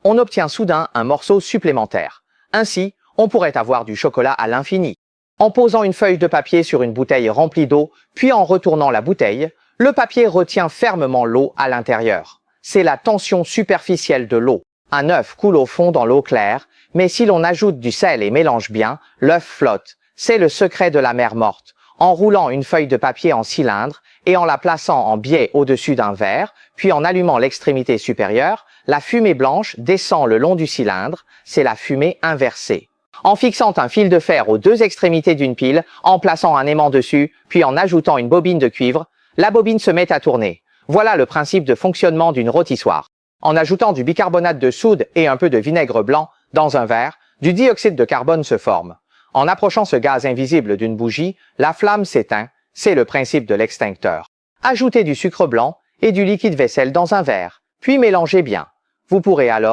on obtient soudain un morceau supplémentaire. Ainsi, on pourrait avoir du chocolat à l'infini. En posant une feuille de papier sur une bouteille remplie d'eau, puis en retournant la bouteille, le papier retient fermement l'eau à l'intérieur. C'est la tension superficielle de l'eau. Un œuf coule au fond dans l'eau claire, mais si l'on ajoute du sel et mélange bien, l'œuf flotte. C'est le secret de la mer morte. En roulant une feuille de papier en cylindre et en la plaçant en biais au-dessus d'un verre, puis en allumant l'extrémité supérieure, la fumée blanche descend le long du cylindre, c'est la fumée inversée. En fixant un fil de fer aux deux extrémités d'une pile, en plaçant un aimant dessus, puis en ajoutant une bobine de cuivre, la bobine se met à tourner. Voilà le principe de fonctionnement d'une rôtissoire. En ajoutant du bicarbonate de soude et un peu de vinaigre blanc dans un verre, du dioxyde de carbone se forme. En approchant ce gaz invisible d'une bougie, la flamme s'éteint, c'est le principe de l'extincteur. Ajoutez du sucre blanc et du liquide vaisselle dans un verre, puis mélangez bien. Vous pourrez alors